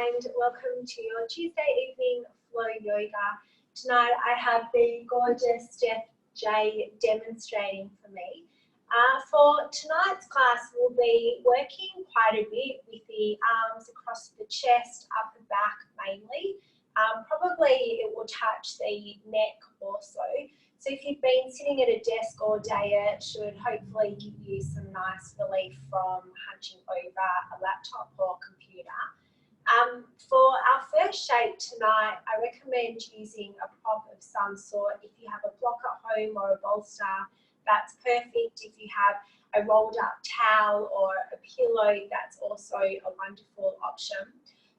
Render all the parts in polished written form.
and welcome to your Tuesday evening flow yoga. Tonight I have the gorgeous Steph J demonstrating for me. For tonight's class, we'll be working quite a bit with the arms across the chest, up the back mainly. Probably it will touch the neck also. So if you've been sitting at a desk all day, it should hopefully give you some nice relief from hunching over a laptop or computer. For our first shape tonight, I recommend using a prop of some sort. If you have a block at home or a bolster, that's perfect. If you have a rolled up towel or a pillow, that's also a wonderful option.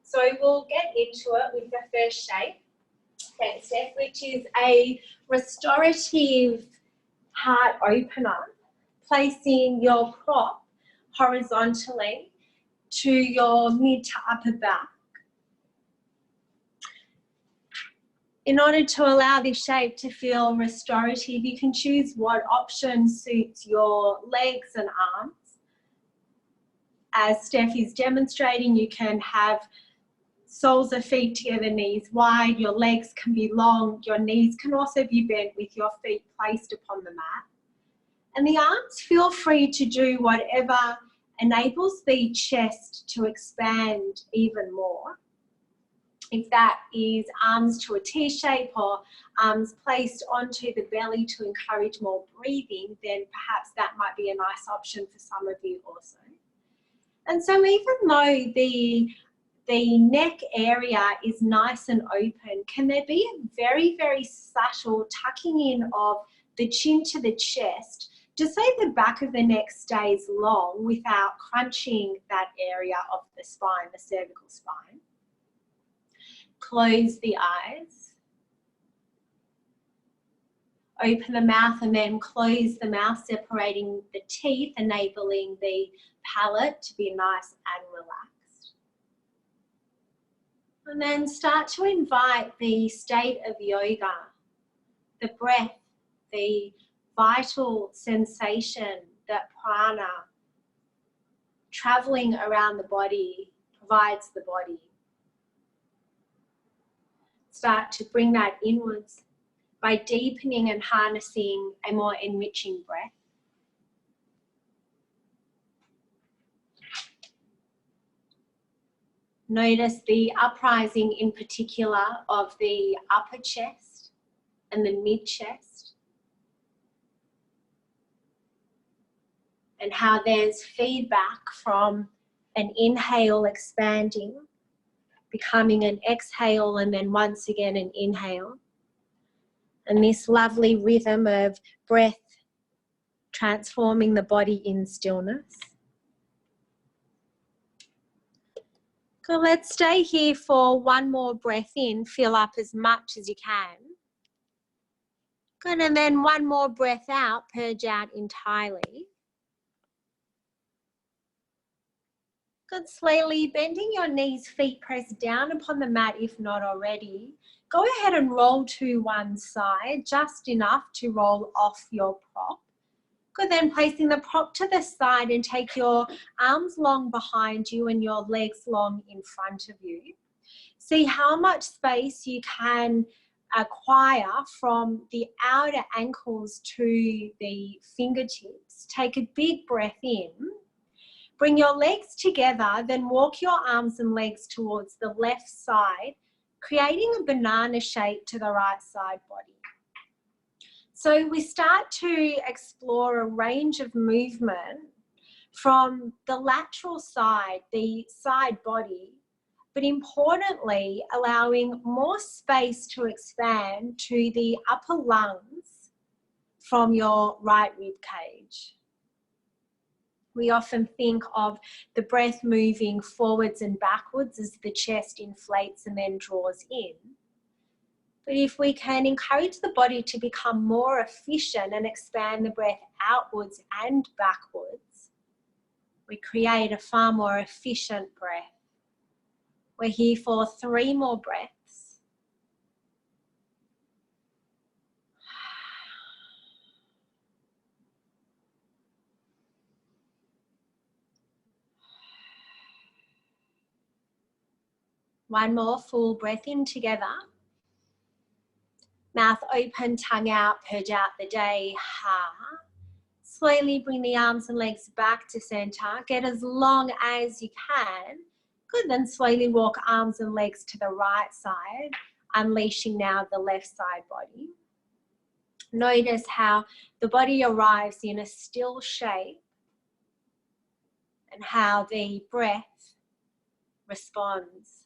So we'll get into it with the first shape. Thanks, Steph, which is a restorative heart opener, placing your prop horizontally to your mid to upper back. In order to allow this shape to feel restorative, you can choose what option suits your legs and arms. As Steph is demonstrating, you can have soles of feet together, knees wide, your legs can be long, your knees can also be bent with your feet placed upon the mat. And the arms, feel free to do whatever enables the chest to expand even more. If that is arms to a T shape or arms placed onto the belly to encourage more breathing, then perhaps that might be a nice option for some of you also. And so even though the neck area is nice and open, can there be a very, very subtle tucking in of the chin to the chest, just so the back of the neck stays long without crunching that area of the spine, the cervical spine. Close the eyes. Open the mouth and then close the mouth, separating the teeth, enabling the palate to be nice and relaxed. And then start to invite the state of yoga, the breath, the vital sensation that prana traveling around the body provides the body. Start to bring that inwards by deepening and harnessing a more enriching breath. Notice the uprising in particular of the upper chest and the mid chest, and how there's feedback from an inhale expanding, becoming an exhale, and then once again an inhale. And this lovely rhythm of breath transforming the body in stillness. So let's stay here for one more breath in, fill up as much as you can. Good, and then one more breath out, purge out entirely. Good, slowly bending your knees, feet pressed down upon the mat if not already. Go ahead and roll to one side, just enough to roll off your prop. Good, then placing the prop to the side and take your arms long behind you and your legs long in front of you. See how much space you can acquire from the outer ankles to the fingertips. Take a big breath in. Bring your legs together, then walk your arms and legs towards the left side, creating a banana shape to the right side body. So we start to explore a range of movement from the lateral side, the side body, but importantly, allowing more space to expand to the upper lungs from your right rib cage. We often think of the breath moving forwards and backwards as the chest inflates and then draws in. But if we can encourage the body to become more efficient and expand the breath outwards and backwards, we create a far more efficient breath. We're here for 3 more breaths. One more full breath in together. Mouth open, tongue out, purge out the day. Ha. Slowly bring the arms and legs back to center. Get as long as you can. Good, then slowly walk arms and legs to the right side, unleashing now the left side body. Notice how the body arrives in a still shape and how the breath responds.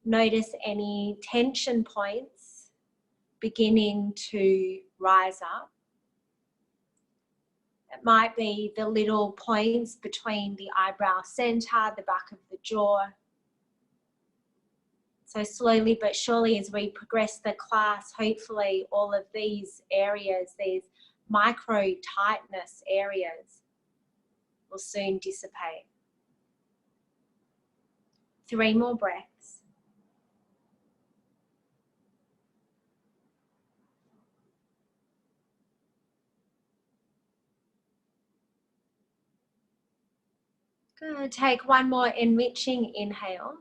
Notice any tension points beginning to rise up. It might be the little points between the eyebrow center, the back of the jaw. So slowly but surely as we progress the class, hopefully all of these areas, these micro tightness areas, will soon dissipate. 3 more breaths. Good. Take one more enriching inhale.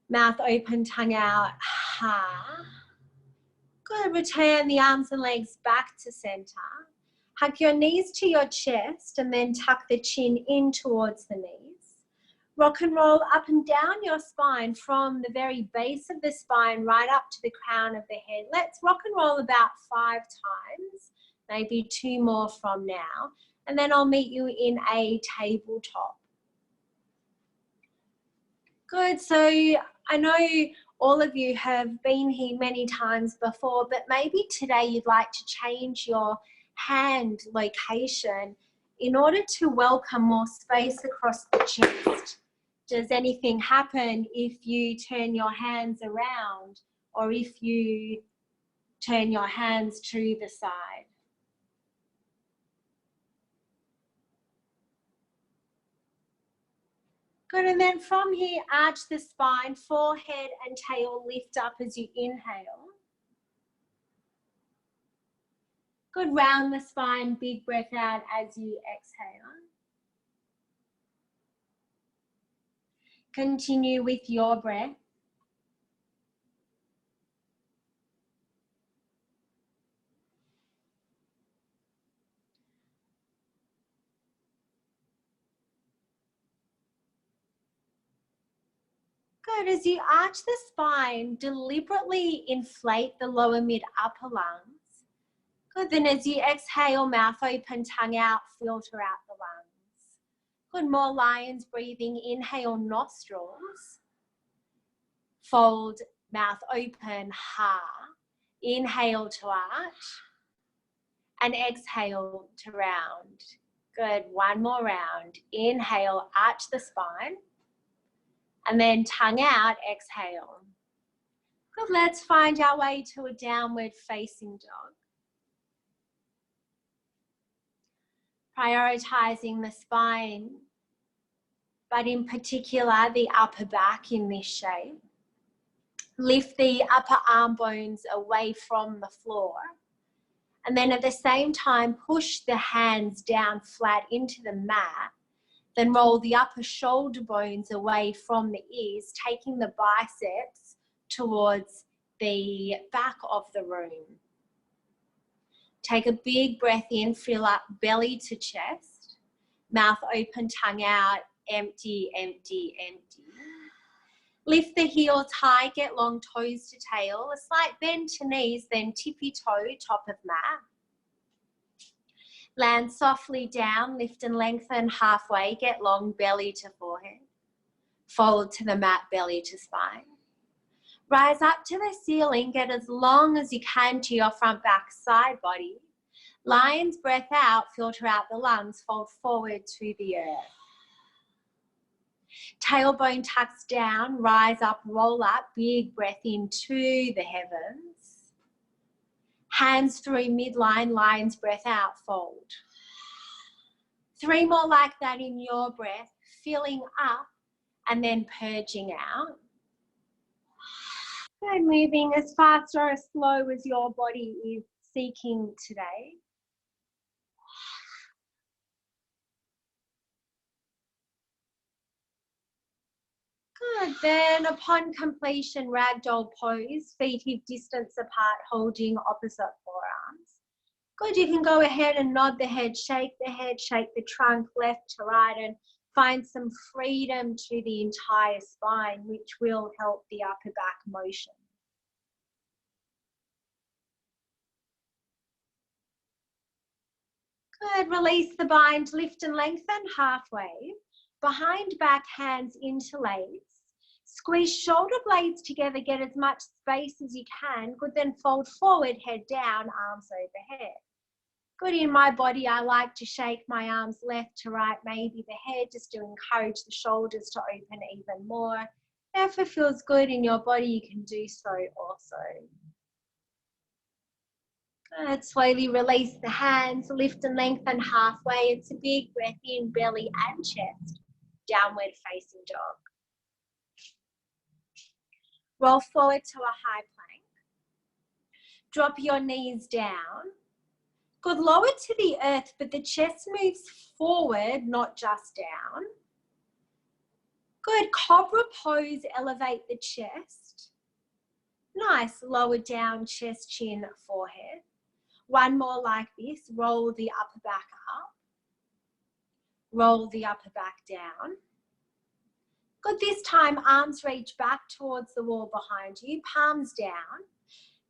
Mouth open, tongue out. Ha. Good. Return the arms and legs back to center. Hug your knees to your chest and then tuck the chin in towards the knees. Rock and roll up and down your spine from the very base of the spine right up to the crown of the head. Let's rock and roll about 5 times, maybe 2 more from now. And then I'll meet you in a tabletop. Good, so I know all of you have been here many times before, but maybe today you'd like to change your hand location in order to welcome more space across the chest. Does anything happen if you turn your hands around or if you turn your hands to the side? Good, and then from here, arch the spine, forehead and tail lift up as you inhale. Good, round the spine, big breath out as you exhale. Continue with your breath. Good, as you arch the spine, deliberately inflate the lower mid upper lungs. Good, then as you exhale, mouth open, tongue out, filter out the lungs. Good, more lion's breathing, inhale nostrils. Fold, mouth open, ha. Inhale to arch. And exhale to round. Good, one more round. Inhale, arch the spine. And then tongue out, exhale. Good, let's find our way to a downward facing dog. Prioritizing the spine, but in particular the upper back in this shape. Lift the upper arm bones away from the floor. And then at the same time, push the hands down flat into the mat. Then roll the upper shoulder bones away from the ears, taking the biceps towards the back of the room. Take a big breath in, fill up belly to chest. Mouth open, tongue out, empty, empty, empty. Lift the heels high, get long toes to tail. A slight bend to knees, then tippy toe, top of mat. Land softly down, lift and lengthen halfway, get long belly to forehead. Fold to the mat, belly to spine. Rise up to the ceiling, get as long as you can to your front back side body. Lion's breath out, filter out the lungs, fold forward to the earth. Tailbone tucks down, rise up, roll up, big breath into the heavens. Hands through midline, lion's breath out, fold. 3 more like that in your breath, filling up and then purging out. Good, moving as fast or as slow as your body is seeking today. Good. Then upon completion, ragdoll pose, feet hip distance apart, holding opposite forearms. Good. You can go ahead and nod the head, shake the trunk left to right, and find some freedom to the entire spine, which will help the upper back motion. Good. Release the bind, lift and lengthen halfway. Behind back, hands interlace. Squeeze shoulder blades together, get as much space as you can. Good, then fold forward, head down, arms overhead. Good, in my body, I like to shake my arms left to right, maybe the head, just to encourage the shoulders to open even more. If it feels good in your body, you can do so also. Good, slowly release the hands, lift and lengthen halfway. It's a big breath in, belly and chest. Downward facing dog. Roll forward to a high plank. Drop your knees down. Good, lower to the earth, but the chest moves forward, not just down. Good, cobra pose, elevate the chest. Nice, lower down, chest, chin, forehead. One more like this, roll the upper back up. Roll the upper back down. Good, this time arms reach back towards the wall behind you, palms down.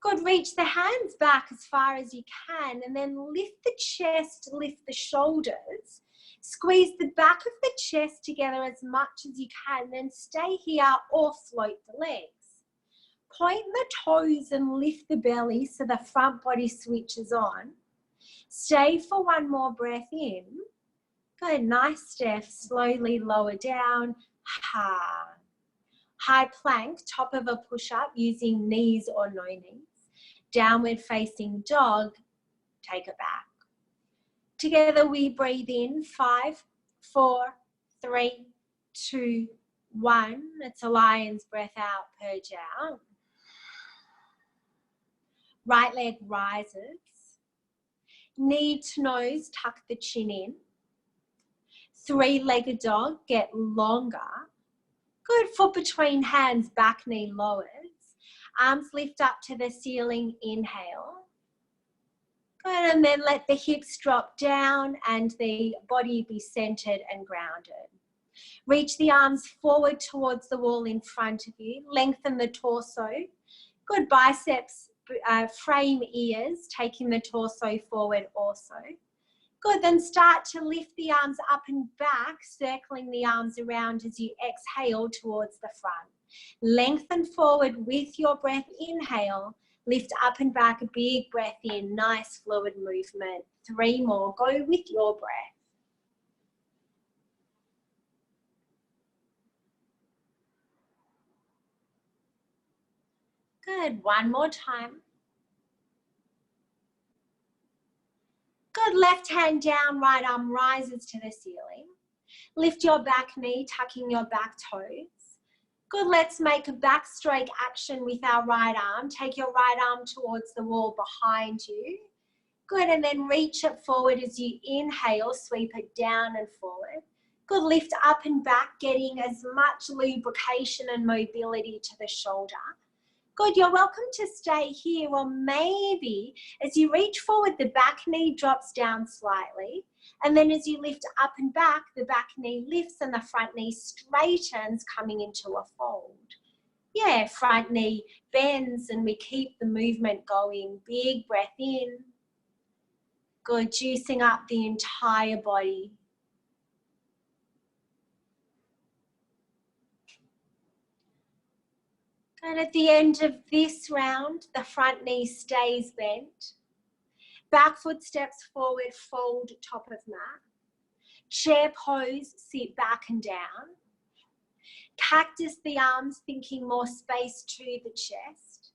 Good, reach the hands back as far as you can and then lift the chest, lift the shoulders. Squeeze the back of the chest together as much as you can, then stay here or float the legs. Point the toes and lift the belly so the front body switches on. Stay for one more breath in. Good, nice step, slowly lower down. High plank, top of a push-up using knees or no knees. Downward facing dog, take it back. Together we breathe in, 5, 4, 3, 2, 1. It's a lion's breath out, purge out. Right leg rises. Knee to nose, tuck the chin in. 3-legged dog, get longer. Good, foot between hands, back knee lowers. Arms lift up to the ceiling, inhale. Good, and then let the hips drop down and the body be centered and grounded. Reach the arms forward towards the wall in front of you. Lengthen the torso. Good, biceps frame ears, taking the torso forward also. Good, then start to lift the arms up and back, circling the arms around as you exhale towards the front. Lengthen forward with your breath, inhale, lift up and back, a big breath in, nice fluid movement. 3 more, go with your breath. Good, one more time. Good, left hand down, right arm rises to the ceiling. Lift your back knee, tucking your back toes. Good, let's make a backstroke action with our right arm. Take your right arm towards the wall behind you. Good, and then reach it forward as you inhale, sweep it down and forward. Good, lift up and back, getting as much lubrication and mobility to the shoulder. Good, you're welcome to stay here, or maybe as you reach forward, the back knee drops down slightly. And then as you lift up and back, the back knee lifts and the front knee straightens, coming into a fold. Yeah, front knee bends and we keep the movement going. Big breath in. Good, juicing up the entire body. And at the end of this round, the front knee stays bent. Back foot steps forward, fold top of mat. Chair pose, sit back and down. Cactus the arms, thinking more space to the chest.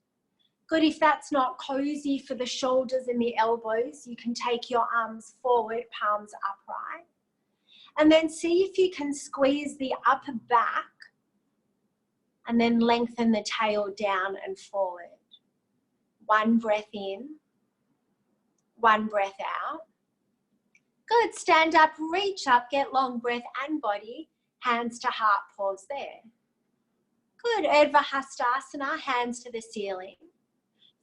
Good, if that's not cozy for the shoulders and the elbows, you can take your arms forward, palms upright. And then see if you can squeeze the upper back and then lengthen the tail down and forward. One breath in, one breath out. Good, stand up, reach up, get long breath and body, hands to heart, pause there. Good. Urdhva Hastasana, hands to the ceiling.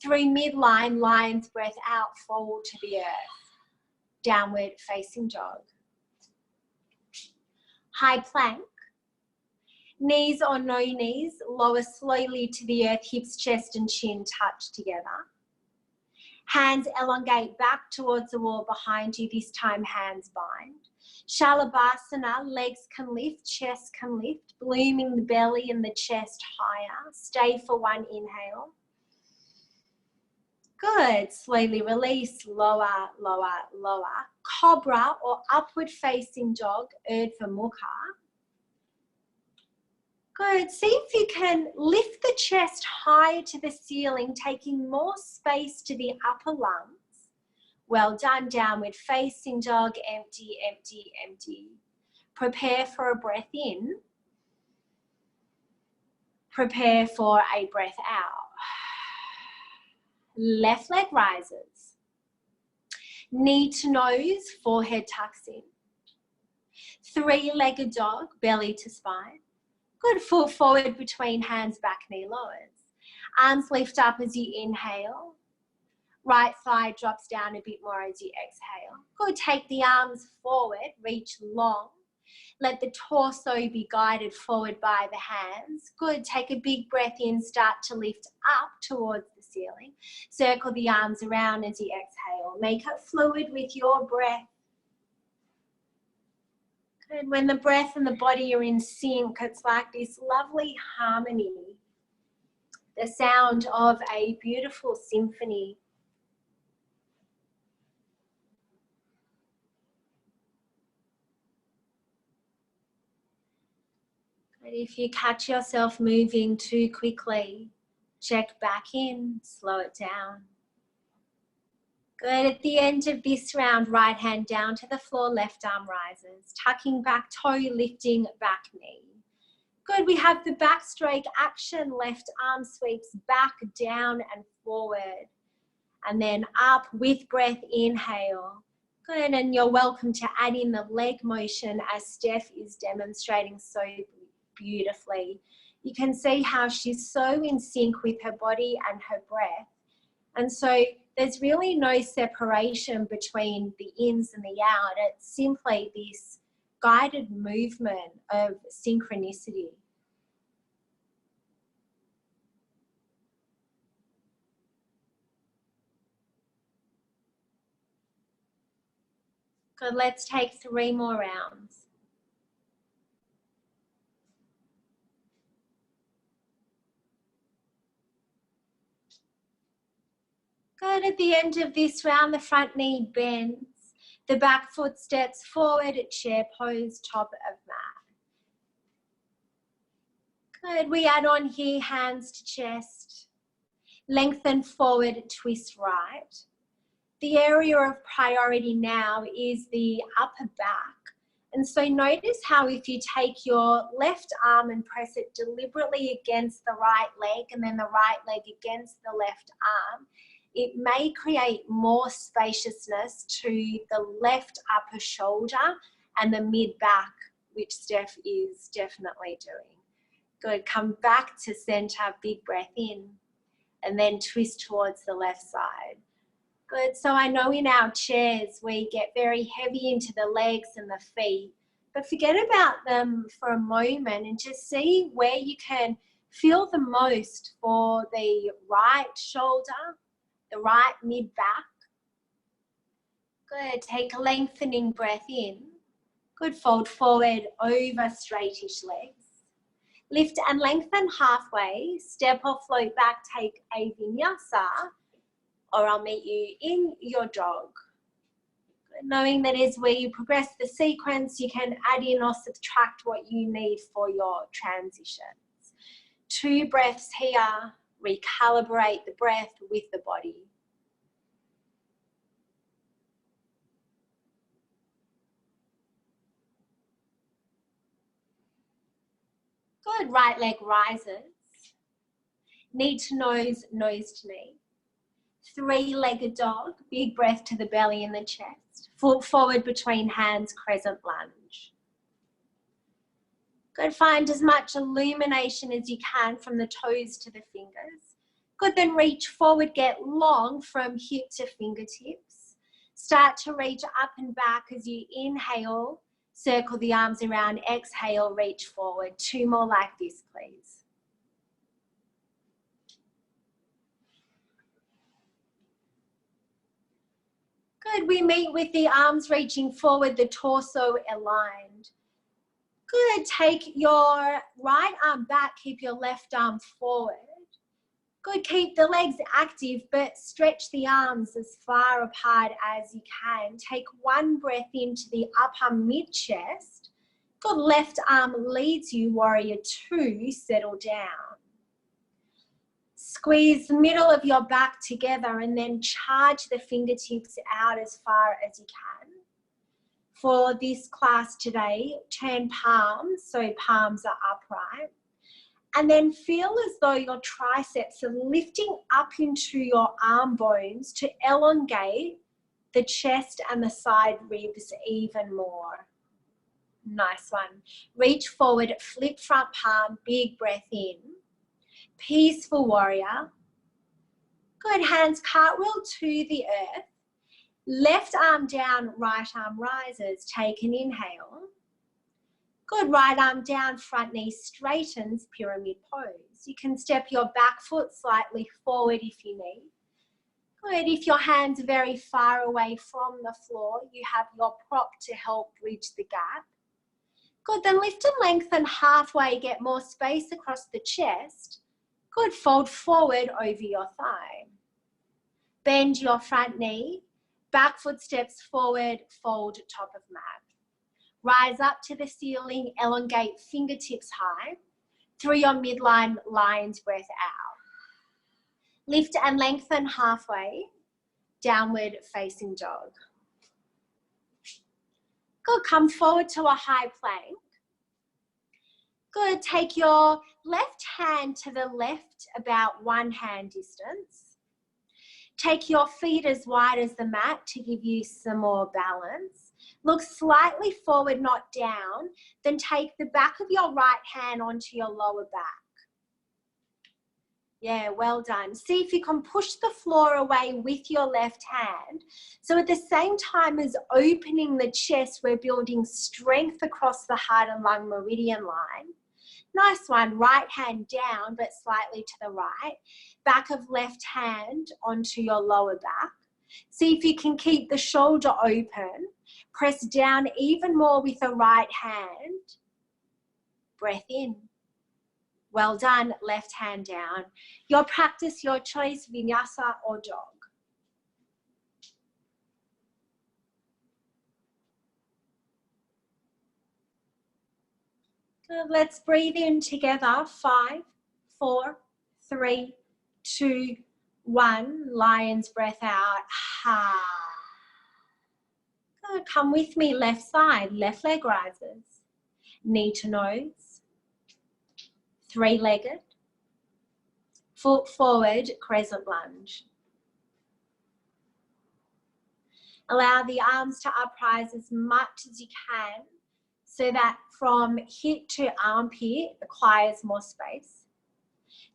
Through midline, lion's breath out, forward to the earth. Downward facing dog. High plank. Knees or no knees, lower slowly to the earth, hips, chest and chin touch together. Hands elongate back towards the wall behind you, this time hands bind. Shalabhasana, legs can lift, chest can lift, blooming the belly and the chest higher. Stay for one inhale. Good. Slowly release, lower, lower, lower. Cobra or upward facing dog, Urdhva Mukha. Good. See if you can lift the chest higher to the ceiling, taking more space to the upper lungs. Well done. Downward facing dog, empty, empty, empty. Prepare for a breath in. Prepare for a breath out. Left leg rises. Knee to nose, forehead tucks in. Three-legged dog, belly to spine. Good. Foot forward between hands, back knee lowers. Arms lift up as you inhale. Right thigh drops down a bit more as you exhale. Good. Take the arms forward, reach long. Let the torso be guided forward by the hands. Good. Take a big breath in, start to lift up towards the ceiling. Circle the arms around as you exhale. Make it fluid with your breath. Good. When the breath and the body are in sync, it's like this lovely harmony. The sound of a beautiful symphony. But if you catch yourself moving too quickly, check back in, slow it down. Good. At the end of this round, right hand down to the floor, left arm rises. Tucking back toe, lifting back knee. Good. We have the back stroke action. Left arm sweeps back, down and forward. And then up with breath, inhale. Good. And you're welcome to add in the leg motion as Steph is demonstrating so beautifully. You can see how she's so in sync with her body and her breath. And so there's really no separation between the ins and the out. It's simply this guided movement of synchronicity. Good, let's take 3 more rounds. Good. At the end of this round, the front knee bends. The back foot steps forward, chair pose, top of mat. Good. We add on here, hands to chest. Lengthen forward, twist right. The area of priority now is the upper back. And so notice how if you take your left arm and press it deliberately against the right leg and then the right leg against the left arm, it may create more spaciousness to the left upper shoulder and the mid-back, which Steph is definitely doing. Good. Come back to center, big breath in, and then twist towards the left side. Good. So I know in our chairs we get very heavy into the legs and the feet, but forget about them for a moment and just see where you can feel the most for the right shoulder, the right mid-back. Good. Take a lengthening breath in. Good. Fold forward over straightish legs. Lift and lengthen halfway. Step or float back. Take a vinyasa, or I'll meet you in your dog. Good. Knowing that as we progress the sequence, you can add in or subtract what you need for your transitions. 2 breaths here. Recalibrate the breath with the body. Good. Right leg rises. Knee to nose, nose to knee. 3-legged dog. Big breath to the belly and the chest. Foot forward between hands, crescent lunge. Good, find as much illumination as you can from the toes to the fingers. Good, then reach forward, get long from hip to fingertips. Start to reach up and back as you inhale, circle the arms around, exhale, reach forward. 2 more like this, please. Good, we meet with the arms reaching forward, the torso aligned. Good, take your right arm back, keep your left arm forward. Good, keep the legs active, but stretch the arms as far apart as you can. Take 1 breath into the upper mid-chest. Good, left arm leads you, warrior 2, settle down. Squeeze the middle of your back together and then charge the fingertips out as far as you can. For this class today, turn palms, so palms are upright. And then feel as though your triceps are lifting up into your arm bones to elongate the chest and the side ribs even more. Nice one. Reach forward, flip front palm, big breath in. Peaceful warrior. Good, hands cartwheel to the earth. Left arm down, right arm rises. Take an inhale. Good, right arm down, front knee straightens, pyramid pose. You can step your back foot slightly forward if you need. Good, if your hands are very far away from the floor, you have your prop to help bridge the gap. Good, then lift and lengthen halfway, get more space across the chest. Good, fold forward over your thigh. Bend your front knee, back foot steps forward, fold top of mat. Rise up to the ceiling, elongate fingertips high. Through your midline, lion's breath out. Lift and lengthen halfway, downward facing dog. Good, come forward to a high plank. Good, take your left hand to the left about 1 hand distance. Take your feet as wide as the mat to give you some more balance. Look slightly forward, not down. Then take the back of your right hand onto your lower back. Yeah, well done. See if you can push the floor away with your left hand. So at the same time as opening the chest, we're building strength across the heart and lung meridian line. Nice one. Right hand down, but slightly to the right. Back of left hand onto your lower back. See if you can keep the shoulder open. Press down even more with the right hand. Breath in. Well done. Left hand down. Your practice, your choice, vinyasa or dog. Good. Let's breathe in together. 5, 4, 3, 2, 1. Lion's breath out. Ha. Good. Come with me. Left side. Left leg rises. Knee to nose. 3-legged. Foot forward. Crescent lunge. Allow the arms to uprise as much as you can so that from hip to armpit acquires more space.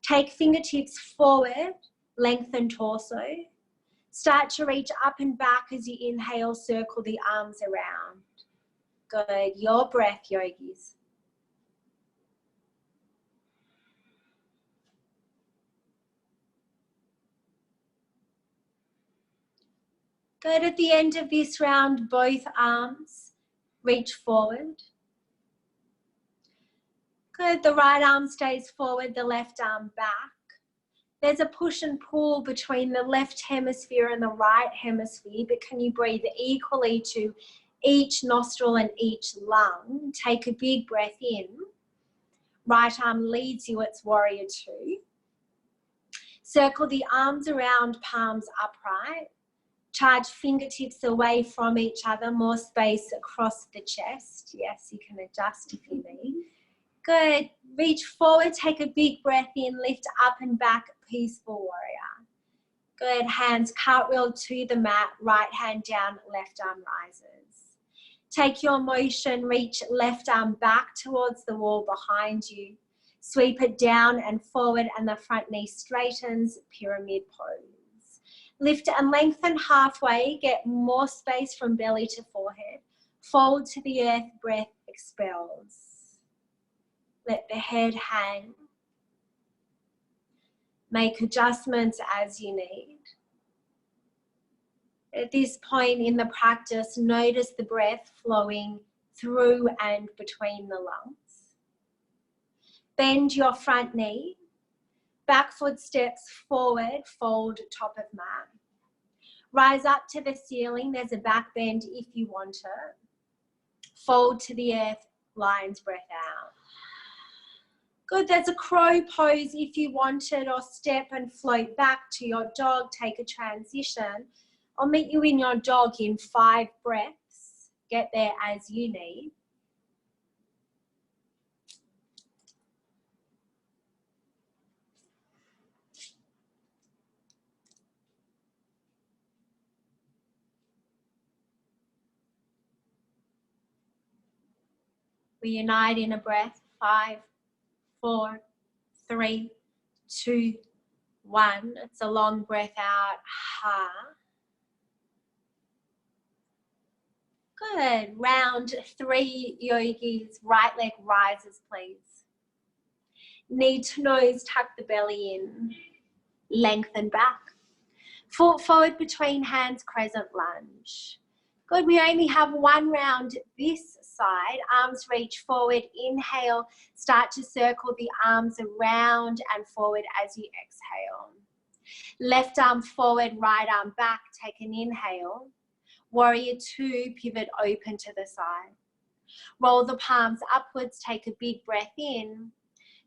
Take fingertips forward, lengthen torso. Start to reach up and back as you inhale, circle the arms around. Good, your breath, yogis. Good, at the end of this round, both arms reach forward. Good, the right arm stays forward, the left arm back. There's a push and pull between the left hemisphere and the right hemisphere, but can you breathe equally to each nostril and each lung? Take a big breath in. Right arm leads you, it's warrior 2. Circle the arms around, palms upright. Charge fingertips away from each other, more space across the chest. Yes, you can adjust if you need. Good. Reach forward, take a big breath in, lift up and back, peaceful warrior. Good. Hands cartwheel to the mat, right hand down, left arm rises. Take your motion, reach left arm back towards the wall behind you. Sweep it down and forward and the front knee straightens, pyramid pose. Lift and lengthen halfway, get more space from belly to forehead. Fold to the earth, breath expels. Let the head hang. Make adjustments as you need. At this point in the practice, notice the breath flowing through and between the lungs. Bend your front knee. Back foot steps forward, fold top of mat. Rise up to the ceiling. There's a back bend if you want it. Fold to the earth, lion's breath out. Good, there's a crow pose if you want it, or step and float back to your dog, take a transition. I'll meet you in your dog in 5 breaths. Get there as you need. We unite in a breath. 5, 4, 3, 2, 1. It's a long breath out. Ha. Good. Round 3, yogis. Right leg rises, please. Knee to nose, tuck the belly in. Lengthen back. Foot forward between hands, crescent lunge. Good. We only have 1 round this side. Arms reach forward. Inhale. Start to circle the arms around and forward as you exhale. Left arm forward, right arm back. Take an inhale. Warrior 2, pivot open to the side. Roll the palms upwards, take a big breath in.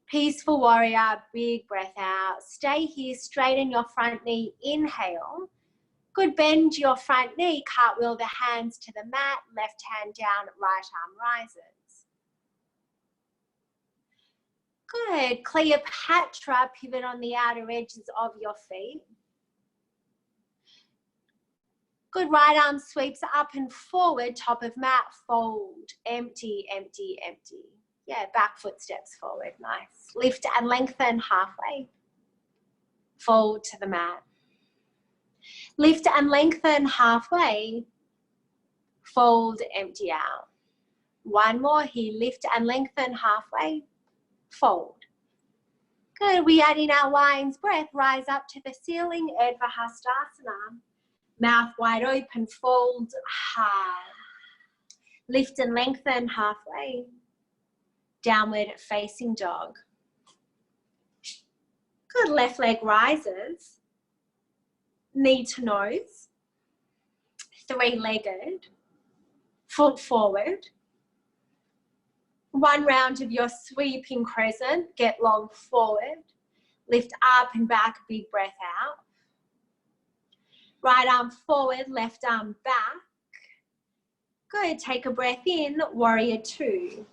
Peaceful warrior, big breath out. Stay here, straighten your front knee, inhale. Good, bend your front knee, cartwheel the hands to the mat, left hand down, right arm rises. Good, Cleopatra, pivot on the outer edges of your feet. Good, right arm sweeps up and forward, top of mat, fold, empty, empty, empty. Yeah, back foot steps forward, nice. Lift and lengthen halfway. Fold to the mat. Lift and lengthen halfway. Fold, empty out. 1 more here, lift and lengthen halfway. Fold. Good, we add in our lion's breath, rise up to the ceiling, Urdhva Hastasana. Mouth wide open, fold hard. Lift and lengthen halfway. Downward facing dog. Good, left leg rises. Knee to nose. 3-legged. Foot forward. 1 round of your sweeping crescent. Get long forward. Lift up and back, big breath out. Right arm forward, left arm back. Good, take a breath in, warrior 2.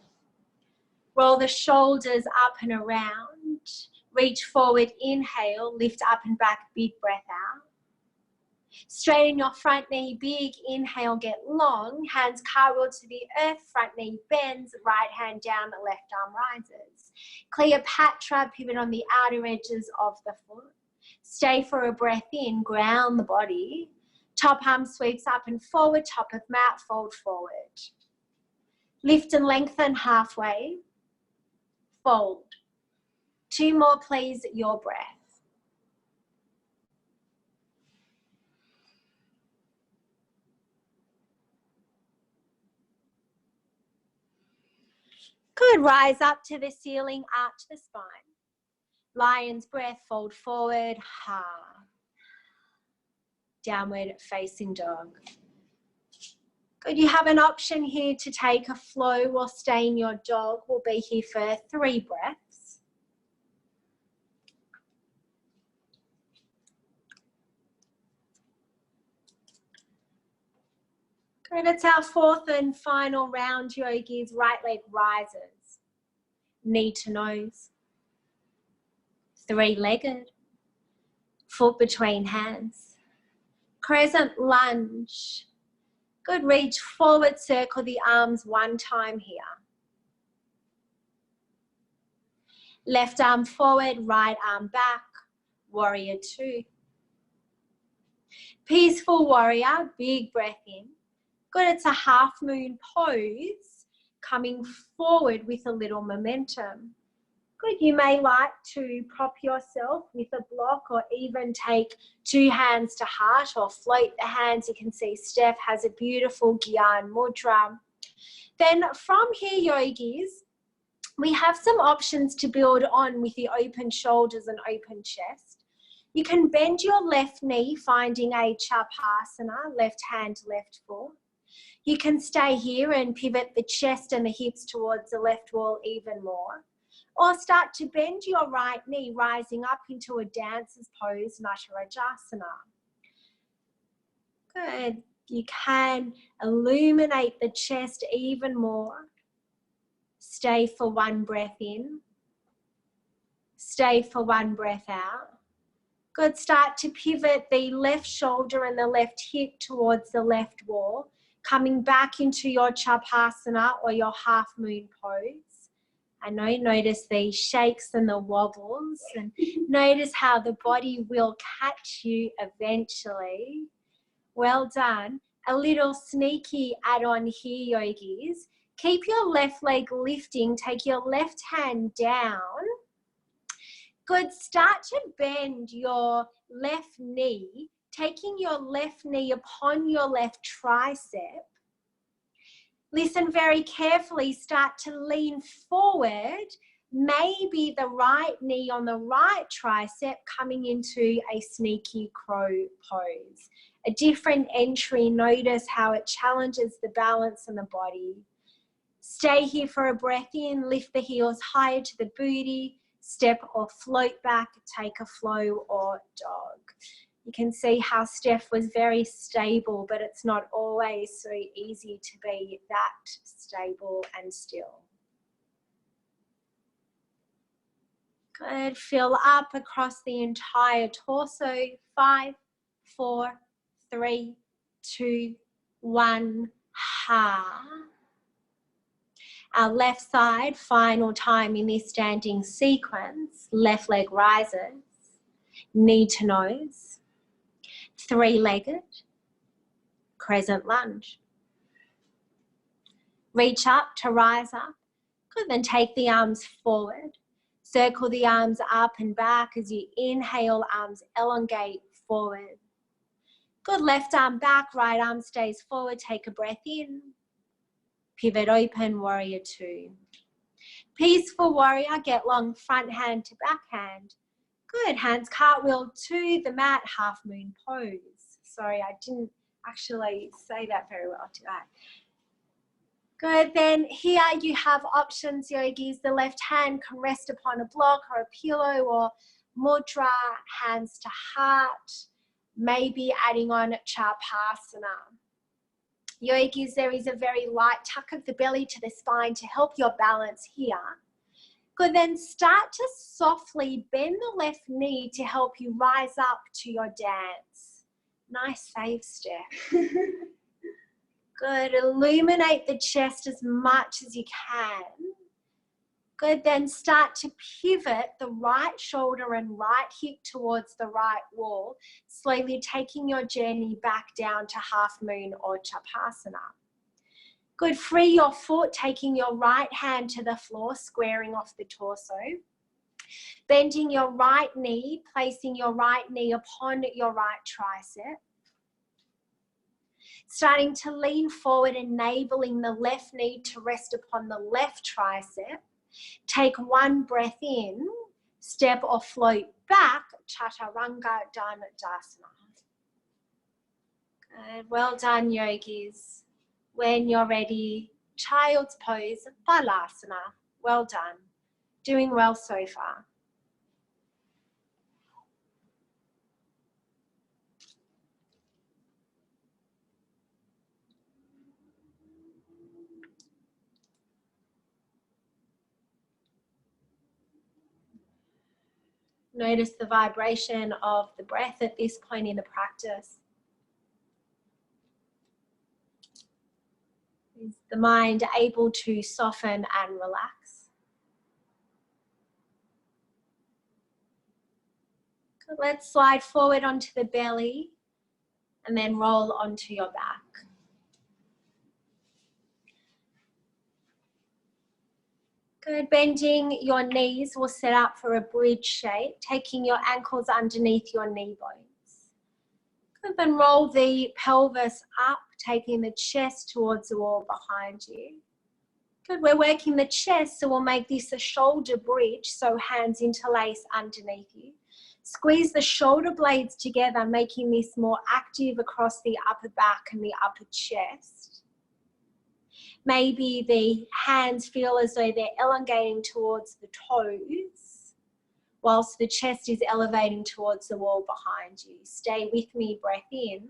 Roll the shoulders up and around. Reach forward, inhale, lift up and back, big breath out. Straighten your front knee, big inhale, get long. Hands cartwheel to the earth, front knee bends, right hand down, left arm rises. Cleopatra, pivot on the outer edges of the foot. Stay for a breath in, ground the body. Top arm sweeps up and forward, top of mat, fold forward. Lift and lengthen halfway. Fold. 2 more, please, your breath. Good, rise up to the ceiling, arch the spine. Lion's breath, fold forward, ha. Downward facing dog. Good, you have an option here to take a flow or stay in your dog. We'll be here for 3 breaths. Good, it's our 4th and final round, yogis. Right leg rises. Knee to nose. 3-legged. Foot between hands. Crescent lunge. Good, reach forward, circle the arms one time here. Left arm forward, right arm back, warrior two. Peaceful warrior, big breath in. Good, it's a half moon pose, coming forward with a little momentum. Good, you may like to prop yourself with a block or even take two hands to heart or float the hands. You can see Steph has a beautiful Gyan Mudra. Then from here, yogis, we have some options to build on with the open shoulders and open chest. You can bend your left knee, finding a Chapasana, left hand, left foot. You can stay here and pivot the chest and the hips towards the left wall even more. Or start to bend your right knee, rising up into a dancer's pose, Natarajasana. Good. You can illuminate the chest even more. Stay for one breath in. Stay for one breath out. Good. Start to pivot the left shoulder and the left hip towards the left wall, coming back into your Chapasana or your half moon pose. I know, notice the shakes and the wobbles, and notice how the body will catch you eventually. Well done. A little sneaky add-on here, yogis. Keep your left leg lifting, take your left hand down. Good, start to bend your left knee, taking your left knee upon your left tricep. Listen very carefully, start to lean forward, maybe the right knee on the right tricep coming into a sneaky crow pose. A different entry, notice how it challenges the balance in the body. Stay here for a breath in, lift the heels higher to the booty, step or float back, take a flow or dog. You can see how Steph was very stable, but it's not always so easy to be that stable and still. Good, fill up across the entire torso. 5, 4, 3, 2, 1, ha. Our left side, final time in this standing sequence, left leg rises, knee to nose. Three-legged, crescent lunge. Reach up to rise up. Good, then take the arms forward. Circle the arms up and back as you inhale, arms elongate forward. Good, left arm back, right arm stays forward. Take a breath in. Pivot open, warrior two. Peaceful warrior, get long front hand to back hand. Good, hands cartwheel to the mat, half moon pose. Sorry, I didn't actually say that very well today. Good, then here you have options, yogis. The left hand can rest upon a block or a pillow or mudra, hands to heart, maybe adding on Chapasana. Yogis, there is a very light tuck of the belly to the spine to help your balance here. Good, then start to softly bend the left knee to help you rise up to your dance. Nice save, Steph. Good, illuminate the chest as much as you can. Good, then start to pivot the right shoulder and right hip towards the right wall, slowly taking your journey back down to half moon or Chapasana. Good, free your foot, taking your right hand to the floor, squaring off the torso. Bending your right knee, placing your right knee upon your right tricep. Starting to lean forward, enabling the left knee to rest upon the left tricep. Take one breath in, step or float back, Chaturanga Dandasana. Good, well done, yogis. When you're ready, child's pose, Balasana. Well done. Doing well so far. Notice the vibration of the breath at this point in the practice. The mind able to soften and relax. Good. Let's slide forward onto the belly and then roll onto your back. Good. Bending your knees will set up for a bridge shape, taking your ankles underneath your knee bones. Good. Then roll the pelvis up, taking the chest towards the wall behind you. Good. We're working the chest, so we'll make this a shoulder bridge, so hands interlace underneath you. Squeeze the shoulder blades together, making this more active across the upper back and the upper chest. Maybe the hands feel as though they're elongating towards the toes, whilst the chest is elevating towards the wall behind you. Stay with me, breath in.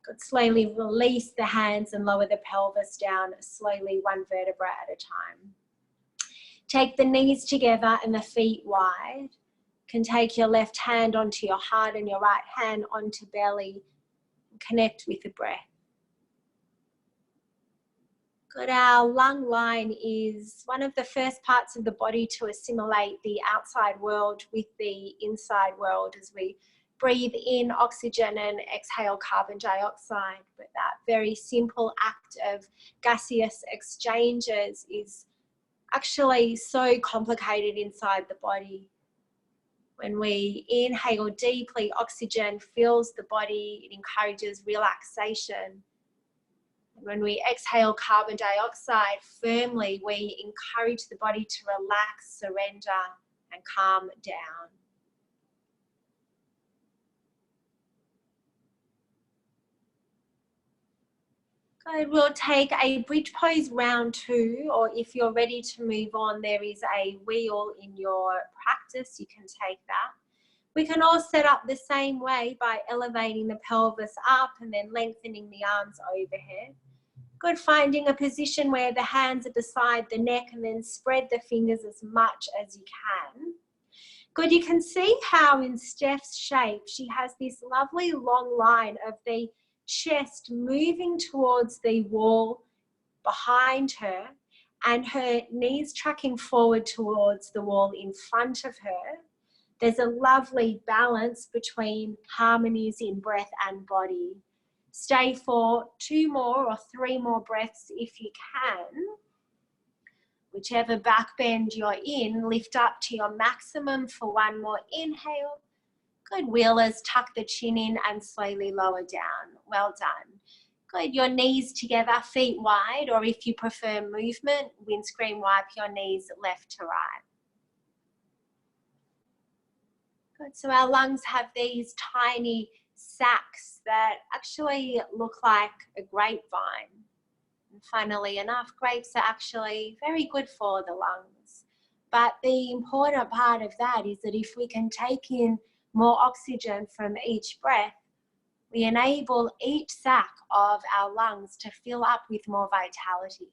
Good. Slowly release the hands and lower the pelvis down, slowly one vertebra at a time. Take the knees together and the feet wide. You can take your left hand onto your heart and your right hand onto belly. Connect with the breath. Good. Our lung line is one of the first parts of the body to assimilate the outside world with the inside world as we breathe in oxygen and exhale carbon dioxide. But that very simple act of gaseous exchanges is actually so complicated inside the body. When we inhale deeply, oxygen fills the body, it encourages relaxation. When we exhale carbon dioxide firmly, we encourage the body to relax, surrender, and calm down. Good. We'll take a bridge pose round 2, or if you're ready to move on, there is a wheel in your practice, you can take that. We can all set up the same way by elevating the pelvis up and then lengthening the arms overhead. Good. Finding a position where the hands are beside the neck and then spread the fingers as much as you can. Good. You can see how in Steph's shape, she has this lovely long line of the chest moving towards the wall behind her and her knees tracking forward towards the wall in front of her. There's a lovely balance between harmonies in breath and body. Stay for 2 more or 3 more breaths if you can. Whichever back bend you're in, lift up to your maximum for 1 more inhale. Good. Wheelers, tuck the chin in and slowly lower down. Well done. Good. Your knees together, feet wide, or if you prefer movement, windscreen wipe your knees left to right. Good. So our lungs have these tiny sacs that actually look like a grapevine. And funnily enough, grapes are actually very good for the lungs. But the important part of that is that if we can take in more oxygen from each breath, we enable each sac of our lungs to fill up with more vitality.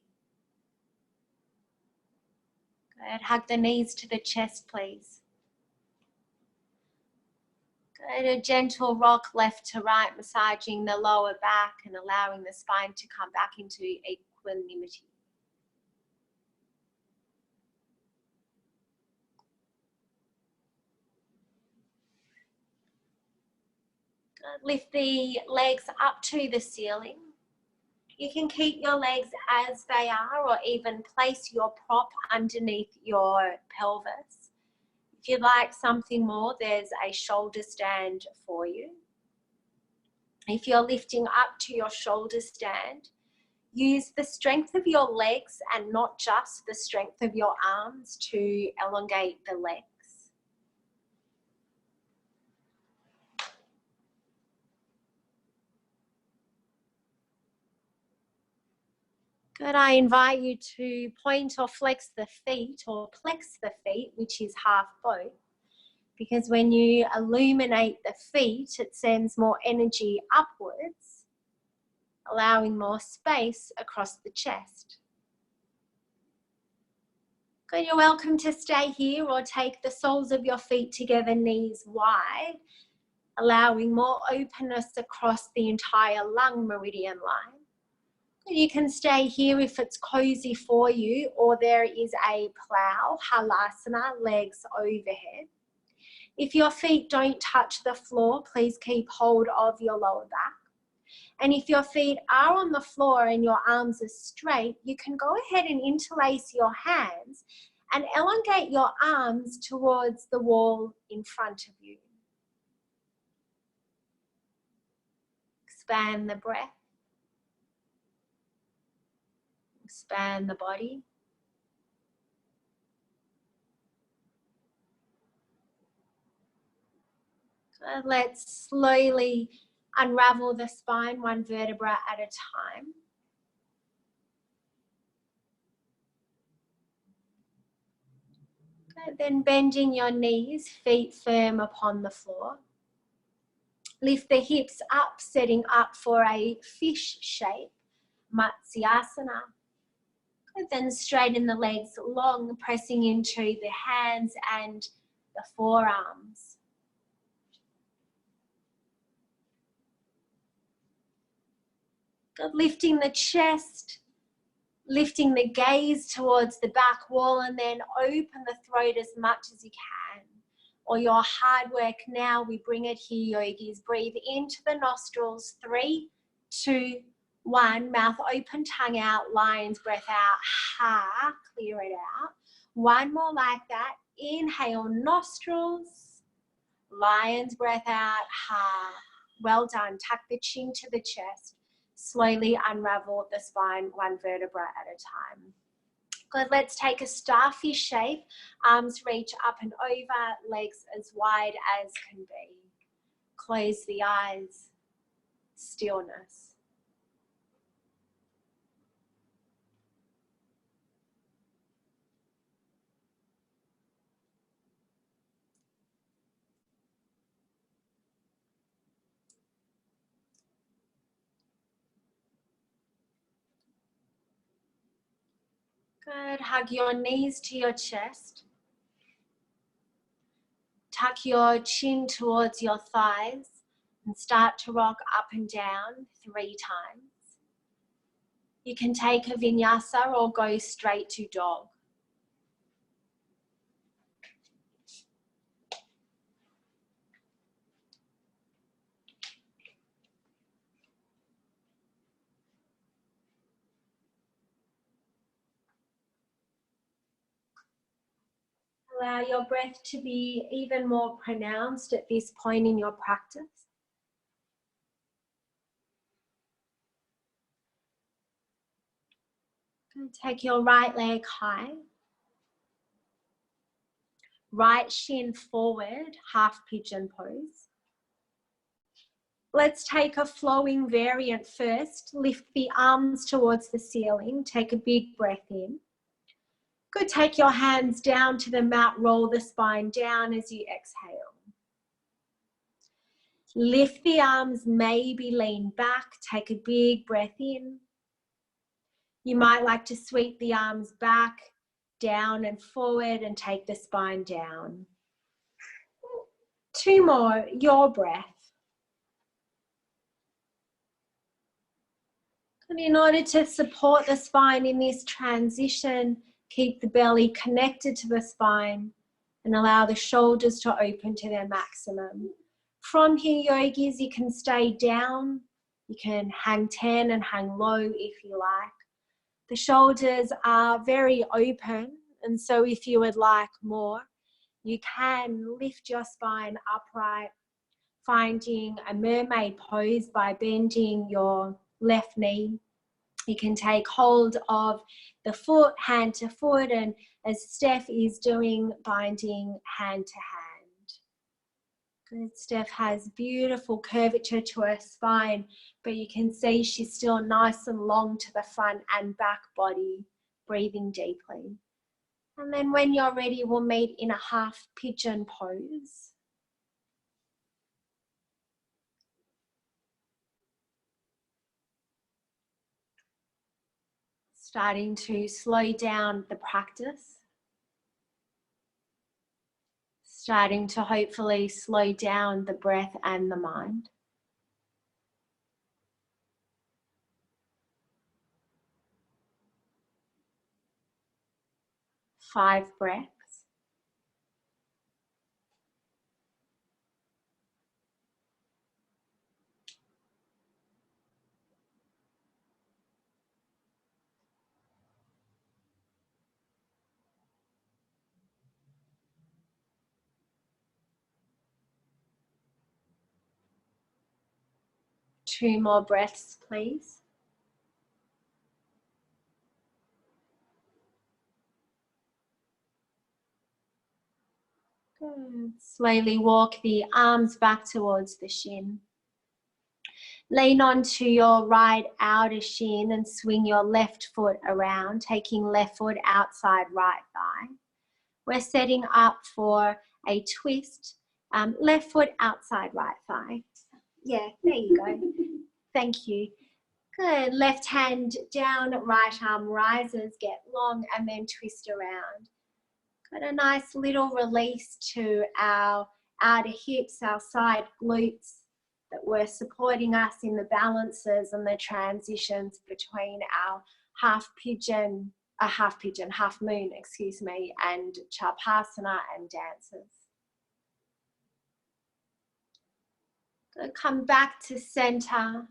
Good. Hug the knees to the chest, please. Good. A gentle rock left to right, massaging the lower back and allowing the spine to come back into equanimity. Lift the legs up to the ceiling. You can keep your legs as they are or even place your prop underneath your pelvis. If you'd like something more, there's a shoulder stand for you. If you're lifting up to your shoulder stand, use the strength of your legs and not just the strength of your arms to elongate the legs. Good. I invite you to point or flex the feet or plex the feet, which is half both, because when you illuminate the feet, it sends more energy upwards, allowing more space across the chest. Good. You're welcome to stay here or take the soles of your feet together, knees wide, allowing more openness across the entire lung meridian line. You can stay here if it's cozy for you, or there is a plow, halasana, legs overhead. If your feet don't touch the floor, please keep hold of your lower back. And if your feet are on the floor and your arms are straight, you can go ahead and interlace your hands and elongate your arms towards the wall in front of you. Expand the breath. Expand the body. Good. Let's slowly unravel the spine one vertebra at a time. Good. Then bending your knees, feet firm upon the floor. Lift the hips up, setting up for a fish shape, Matsyasana. Good. Then straighten the legs long, pressing into the hands and the forearms. Good. Lifting the chest, lifting the gaze towards the back wall, and then open the throat as much as you can. Or your hard work now, we bring it here, yogis. Breathe into the nostrils, 3, 2, 1. Mouth open, tongue out, lion's breath out. Ha, clear it out. One more like that. Inhale, nostrils, lion's breath out, ha. Well done. Tuck the chin to the chest. Slowly unravel the spine one vertebra at a time. Good. Let's take a starfish shape. Arms reach up and over, legs as wide as can be. Close the eyes. Stillness. Good. Hug your knees to your chest. Tuck your chin towards your thighs and start to rock up and down 3 times. You can take a vinyasa or go straight to dog. Allow your breath to be even more pronounced at this point in your practice. Take your right leg high. Right shin forward, half pigeon pose. Let's take a flowing variant first. Lift the arms towards the ceiling. Take a big breath in. Good. Take your hands down to the mat. Roll the spine down as you exhale. Lift the arms, maybe lean back. Take a big breath in. You might like to sweep the arms back, down and forward, and take the spine down. 2 more, your breath. And in order to support the spine in this transition, keep the belly connected to the spine and allow the shoulders to open to their maximum. From here, yogis, you can stay down. You can hang 10 and hang low if you like. The shoulders are very open, and so if you would like more, you can lift your spine upright, finding a mermaid pose by bending your left knee. You can take hold of the foot, hand to foot, and as Steph is doing, binding hand to hand. Good. Steph has beautiful curvature to her spine, but you can see she's still nice and long to the front and back body, breathing deeply. And then when you're ready, we'll meet in a half pigeon pose. Starting to slow down the practice. Starting to hopefully slow down the breath and the mind. 5 breaths. Two more breaths, please. Good. Slowly walk the arms back towards the shin. Lean onto your right outer shin and swing your left foot around, taking left foot outside right thigh. We're setting up for a twist. Left foot outside right thigh. Yeah, there you go. Thank you. Good. Left hand down, right arm rises, get long, and then twist around. Got a nice little release to our outer hips, our side glutes that were supporting us in the balances and the transitions between our half moon, excuse me, and Chapasana and dances. Good. Come back to center.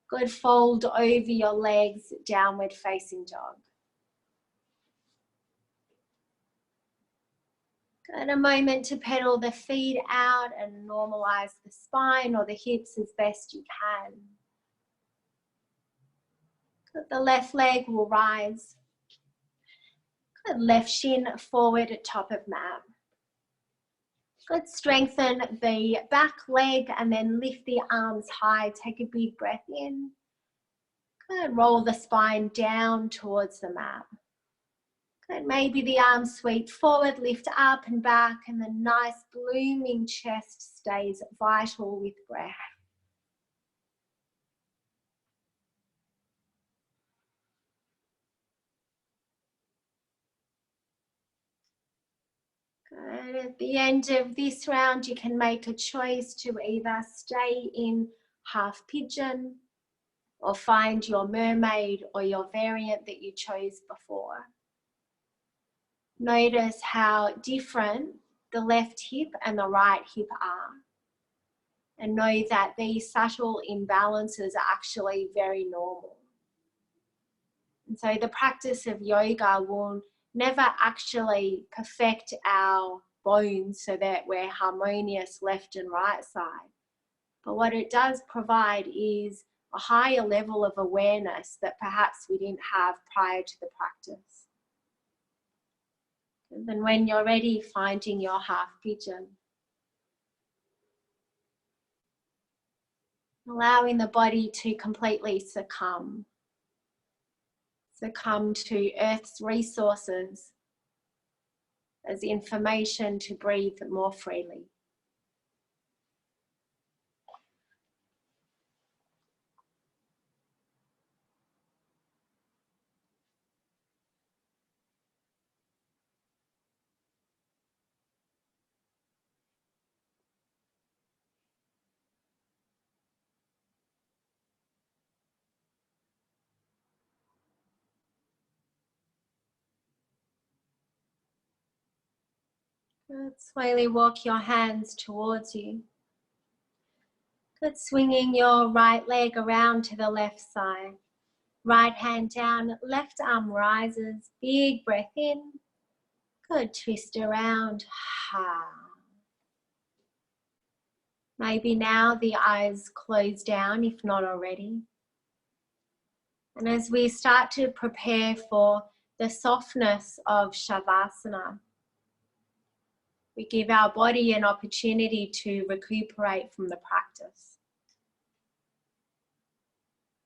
Good. Fold over your legs, downward facing dog. Good. A moment to pedal the feet out and normalize the spine or the hips as best you can. Good. The left leg will rise. Good. Left shin forward at top of mat. Good. Strengthen the back leg and then lift the arms high. Take a big breath in. Good. Roll the spine down towards the mat. Good. Maybe the arms sweep forward, lift up and back, and the nice blooming chest stays vital with breath. Good. At the end of this round, you can make a choice to either stay in half pigeon or find your mermaid or your variant that you chose before. Notice how different the left hip and the right hip are. And know that these subtle imbalances are actually very normal. And so the practice of yoga will never actually perfect our bones so that we're harmonious left and right side. But what it does provide is a higher level of awareness that perhaps we didn't have prior to the practice. And then when you're ready, finding your half pigeon. Allowing the body to completely succumb to Earth's resources as information to breathe more freely. Good. Slowly walk your hands towards you. Good. Swinging your right leg around to the left side. Right hand down, left arm rises. Big breath in. Good. Twist around. Maybe now the eyes close down if not already. And as we start to prepare for the softness of Shavasana, we give our body an opportunity to recuperate from the practice.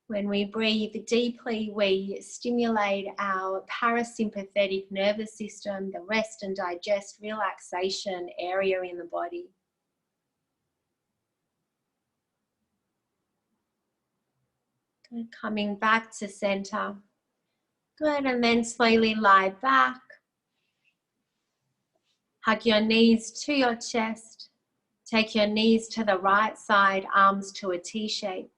When we breathe deeply, we stimulate our parasympathetic nervous system, the rest and digest relaxation area in the body. Good. Coming back to center. Good. And then slowly lie back. Hug your knees to your chest. Take your knees to the right side, arms to a T shape.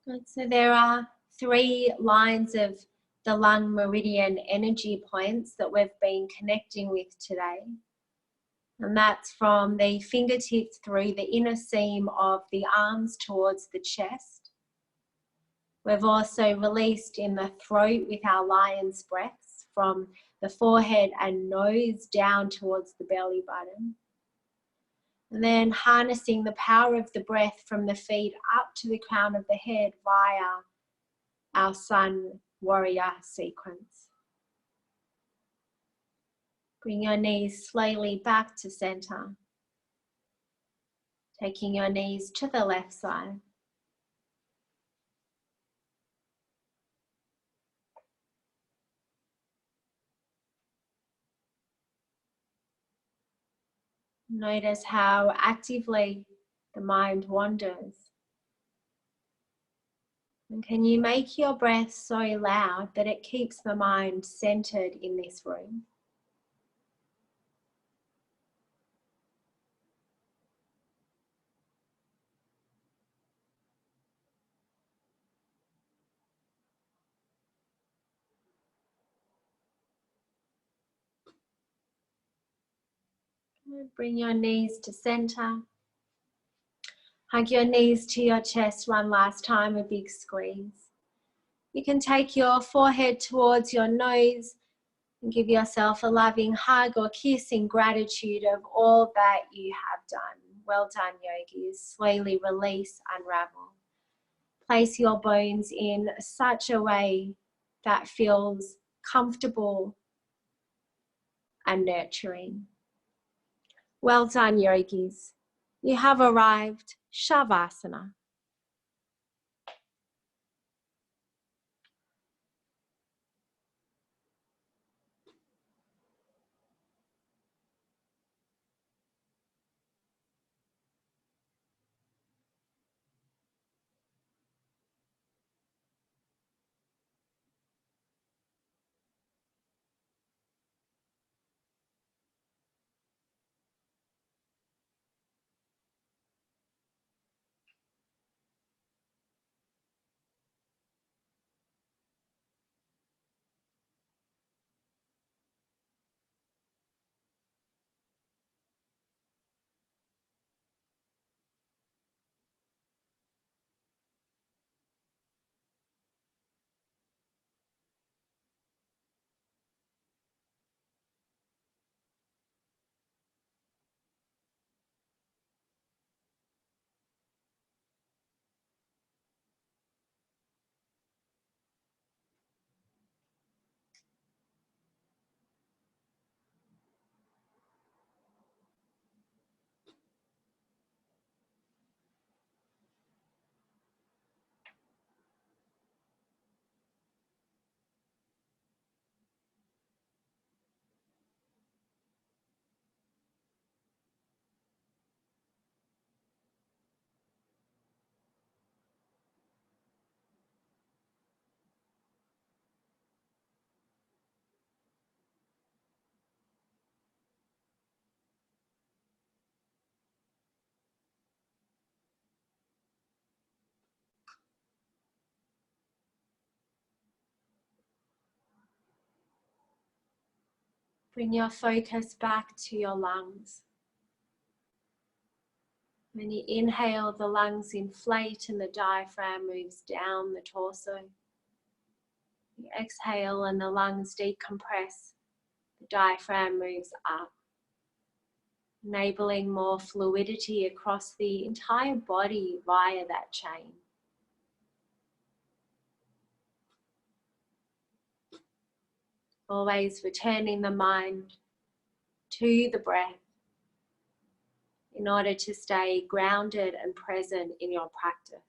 Good. So there are 3 lines of the lung meridian energy points that we've been connecting with today. And that's from the fingertips through the inner seam of the arms towards the chest. We've also released in the throat with our lion's breaths from the forehead and nose down towards the belly button. And then harnessing the power of the breath from the feet up to the crown of the head via our sun warrior sequence. Bring your knees slowly back to center. Taking your knees to the left side. Notice how actively the mind wanders. And can you make your breath so loud that it keeps the mind centered in this room? Bring your knees to center. Hug your knees to your chest one last time, a big squeeze. You can take your forehead towards your nose and give yourself a loving hug or kiss in gratitude of all that you have done. Well done, yogis. Slowly release, unravel. Place your bones in such a way that feels comfortable and nurturing. Well done, yogis. You have arrived. Shavasana. Bring your focus back to your lungs. When you inhale, the lungs inflate and the diaphragm moves down the torso. You exhale and the lungs decompress. The diaphragm moves up, enabling more fluidity across the entire body via that chain. Always returning the mind to the breath in order to stay grounded and present in your practice.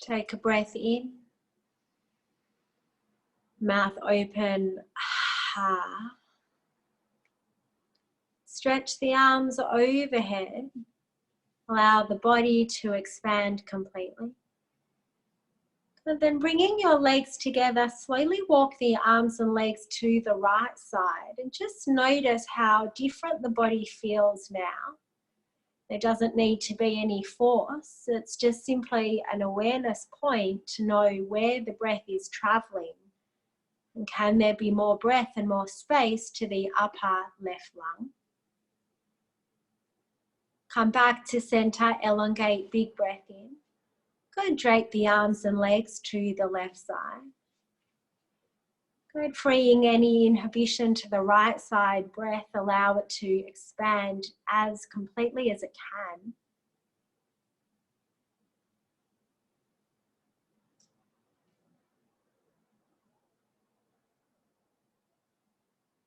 Take a breath in, mouth open, stretch the arms overhead Allow the body to expand completely. And then bringing your legs together, slowly walk the arms and legs to the right side and just notice how different the body feels now. There doesn't need to be any force. It's just simply an awareness point to know where the breath is traveling. And can there be more breath and more space to the upper left lung? Come back to center, elongate, big breath in. Good, drape the arms and legs to the left side. Good, freeing any inhibition to the right side breath, allow it to expand as completely as it can.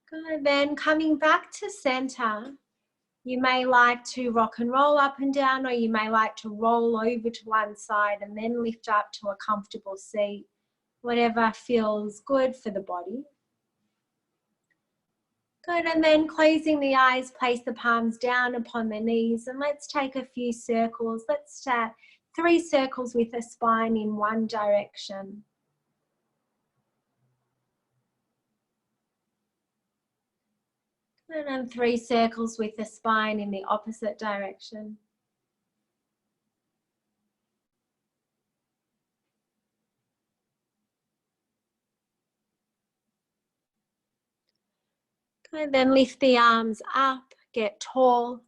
Good, then coming back to center, you may like to rock and roll up and down, or you may like to roll over to one side and then lift up to a comfortable seat, whatever feels good for the body. Good, and then closing the eyes, place the palms down upon the knees, and let's take a few circles. Let's start 3 circles with the spine in one direction. And then 3 circles with the spine in the opposite direction. Good, then lift the arms up, get tall.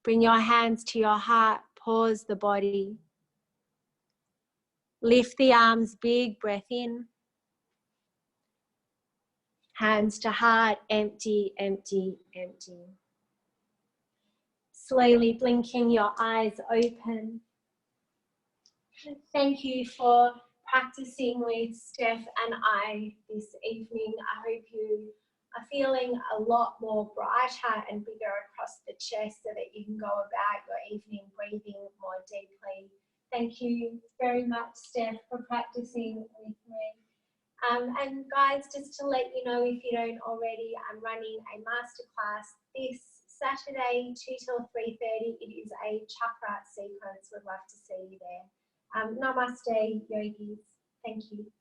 Bring your hands to your heart, pause the body. Lift the arms, big breath in. Hands to heart, empty, empty, empty. Slowly blinking your eyes open. Thank you for practicing with Steph and I this evening. I hope you are feeling a lot more brighter and bigger across the chest so that you can go about your evening breathing more deeply. Thank you very much, Steph, for practicing with me. And guys, just to let you know, if you don't already, I'm running a masterclass this Saturday, 2 till 3:30. It is a chakra sequence. We'd love to see you there. Namaste, yogis. Thank you.